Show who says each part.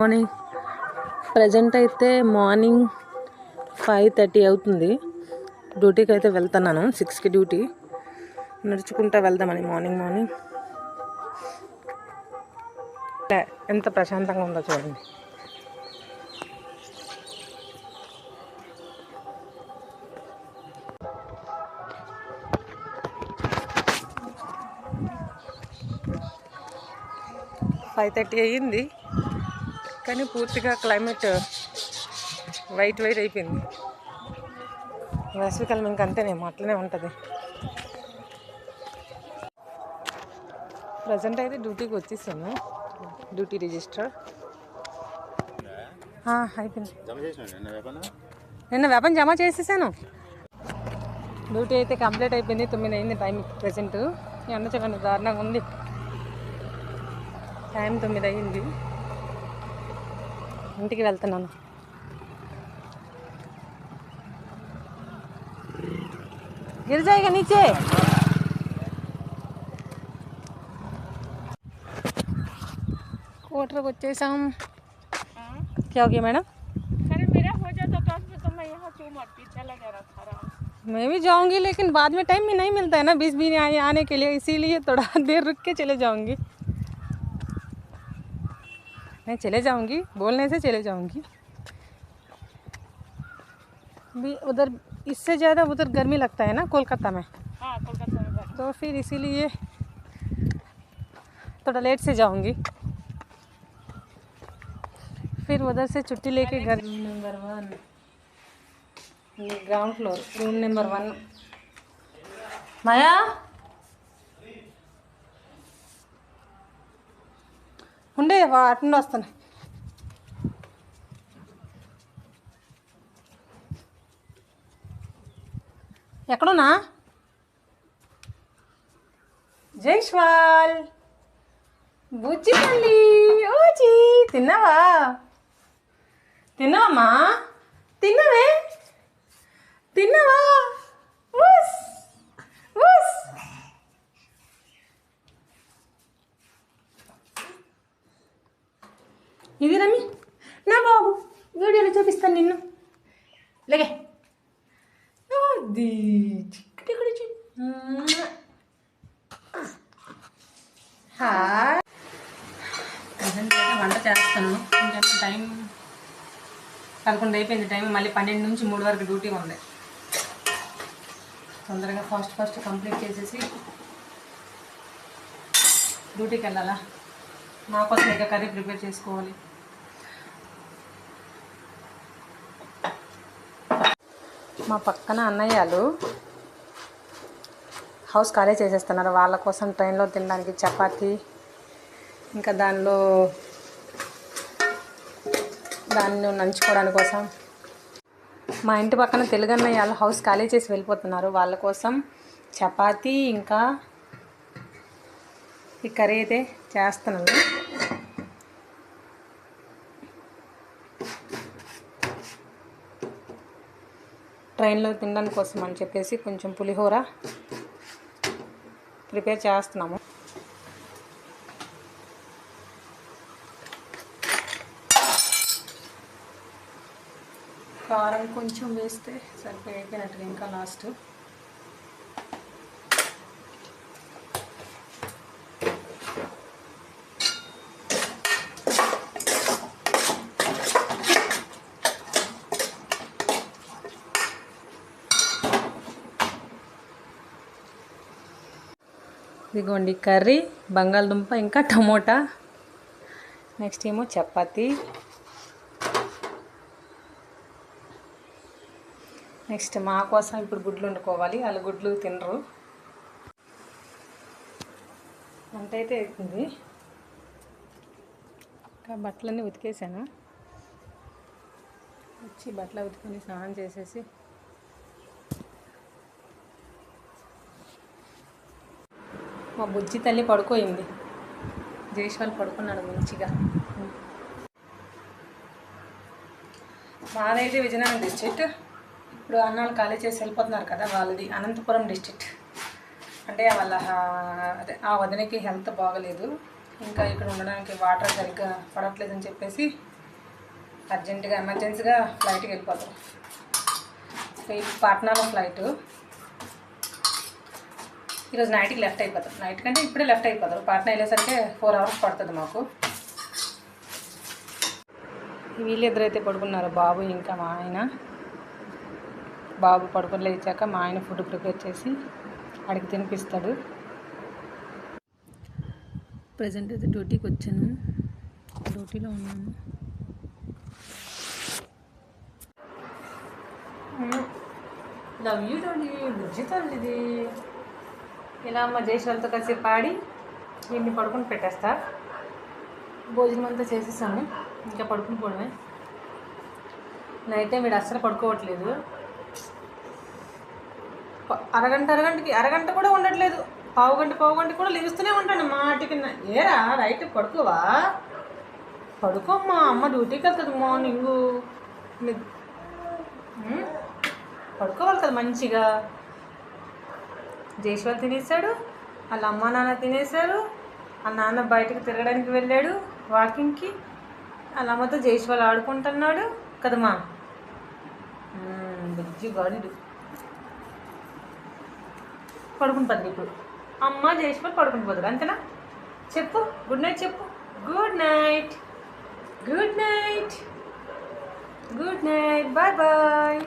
Speaker 1: Morning present అయితే morning 5:30 అవుతుంది. డ్యూటీకి అయితే వెళ్తున్నాను. 6కి డ్యూటీ. నడుచుకుంటా వెళ్దామని మార్నింగ్ ఎంత ప్రశాంతంగా ఉందో చూడండి. ఫైవ్ అయ్యింది కానీ పూర్తిగా క్లైమేట్ వైట్ అయిపోయింది. వేసవికాలం ఇంక అంతేనేమో అట్లనే ఉంటుంది. ప్రజెంట్ అయితే డ్యూటీకి వచ్చేసాను. డ్యూటీ రిజిస్టర్ అయిపోయింది. నిన్న వేపం జమ చేసేసాను. డ్యూటీ అయితే కంప్లీట్ అయిపోయింది. 9 అయింది టైం. ప్రజెంట్ ఎండ చూడండి దారుణంగా ఉంది. టైం 9 అయింది. ఇంటికి వెళ్తున్నాను. గిరిజాయిగా నీచే కోటర్కి వచ్చేసాం. क्या हो गया मैडम?
Speaker 2: अरे मेरा हो जाता तो मैं यहाँ क्यों मरती, चला जा रहा था आराम से।
Speaker 1: मैं भी जाऊंगी लेकिन बाद में टाइम भी नहीं मिलता है ना 20 भी आने के लिए, इसीलिए थोड़ा देर रुक के चले जाऊंगी. मैं चले जाऊंगी, बोलने से चले जाऊंगी. भी उधर इससे ज़्यादा उधर गर्मी लगता है ना कोलकाता में.
Speaker 2: हाँ कोलकाता में.
Speaker 1: तो फिर इसीलिए थोड़ा लेट से जाऊंगी. फिर उधर से छुट्टी लेके घर. Room number 1 ground floor. Room number 1. माया ఉండే అటెండ్ వస్తాను. ఎక్కడున్నా జైష్వాల్ బుజ్జి తల్లి. ఓజీ తిన్నావా? తిన్నావమ్మా? తిన్నావే? తిన్నావా? ఉస్ ఉస్. ఇది రమి నా బాబు. వీడియోలో చూపిస్తాను నిన్ను. లేగే అది చిక్కటి హాయ్. ప్రజెంట్ అయితే వంట చేస్తాను. ఇంకా టైం 11 అయిపోయింది. టైం మళ్ళీ 12 నుంచి 3 వరకు డ్యూటీ ఉంది. తొందరగా ఫాస్ట్ కంప్లీట్ చేసేసి డ్యూటీకి వెళ్ళాలా. మా కోసం ఇంకా కర్రీ ప్రిపేర్ చేసుకోవాలి. మా పక్కన అన్నయ్యలు హౌస్ ఖాళీ చేసేస్తున్నారు. వాళ్ళ కోసం ట్రైన్లో తినడానికి చపాతీ, ఇంకా దాన్ని నంచుకోవడానికి కోసం. మా ఇంటి పక్కన తెలుగు అన్నయ్యలు హౌస్ ఖాళీ చేసి వెళ్ళిపోతున్నారు. వాళ్ళ కోసం చపాతీ ఇంకా ఈ కర్రీ అయితే చేస్తున్నాను. ట్రైన్లో తినడానికి కోసం అని చెప్పేసి కొంచెం పులిహోర ప్రిపేర్ చేస్తున్నాము. కారం కొంచెం వేస్తే సరిపోయినట్టుగా ఇంకా లాస్ట్. ఇదిగోండి కర్రీ, బంగాళదుంప ఇంకా టమోటా. నెక్స్ట్ ఏమో చపాతీ. నెక్స్ట్ మా కోసం ఇప్పుడు గుడ్లు వండుకోవాలి. వాళ్ళు గుడ్లు తినరు. వంట అయితే అవుతుంది. ఇంకా బట్టలన్నీ ఉతికేసాను. వచ్చి బట్టలు ఉతుకొని స్నానం చేసేసి మా బుజ్జి తల్లి పడుకోయింది. జైష్వాల్ పడుకున్నాడు మంచిగా. మాదైతే విజయనగరం డిస్ట్రిక్ట్. ఇప్పుడు అన్నాళ్ళు ఖాళీ చేసి వెళ్ళిపోతున్నారు కదా, వాళ్ళది అనంతపురం డిస్ట్రిక్ట్. అంటే వాళ్ళ అదే ఆ వదినకి హెల్త్ బాగలేదు. ఇంకా ఇక్కడ ఉండడానికి వాటర్ సరిగ్గా పడట్లేదని చెప్పేసి అర్జెంటుగా ఎమర్జెన్సీగా ఫ్లైట్కి వెళ్ళిపోతాం. పాట్నాలో ఫ్లైట్. ఈరోజు నైట్కి లెఫ్ట్ అయిపోతాం. నైట్ కంటే ఇప్పుడే లెఫ్ట్ అయిపోతారు. పాట్నా వెళ్ళేసరికి 4 hours పడుతుంది మాకు. వీళ్ళిద్దరైతే పడుకున్నారు, బాబు ఇంకా మా ఆయన. బాబు పడుకొని లేచాక మా ఆయన ఫుడ్ ప్రిపేర్ చేసి అడిగి తినిపిస్తాడు. ప్రజెంట్ అయితే డ్యూటీకి వచ్చాను, డ్యూటీలో ఉన్నాను. లవ్ యూ తల్లి, బుజ్జి తల్లిది. ఇలా అమ్మ జైశ్వల్తో కలిసి పాడి వీడిని పడుకుని పెట్టేస్తా. భోజనం అంతా చేసేసాను, ఇంకా పడుకుని పోవడమే. నైట్ టైం వీడు అస్సలు పడుకోవట్లేదు. అరగంట కూడా ఉండట్లేదు. పావు గంట కూడా లేస్తూనే ఉంటాను మాటికి. ఏరా రైట్ పడుకోవా? పడుకోమ్మా, అమ్మ డ్యూటీకి వెళ్తుంది మార్నింగు. పడుకోవాలి కదా మంచిగా. జైశ్వల్ తినేసాడు, వాళ్ళ అమ్మ నాన్న తినేశారు. వాళ్ళ నాన్న బయటకు తిరగడానికి వెళ్ళాడు వాకింగ్కి. వాళ్ళ అమ్మతో జైశ్వల్ ఆడుకుంటున్నాడు కదమ్మా. బుజ్జి గాడు పడుకుని పోతుంది ఇప్పుడు. అమ్మ జైశ్వల్ పడుకుని పోతుంది అంతేనా? చెప్పు గుడ్ నైట్ చెప్పు. Good night, good night, good night, bye bye.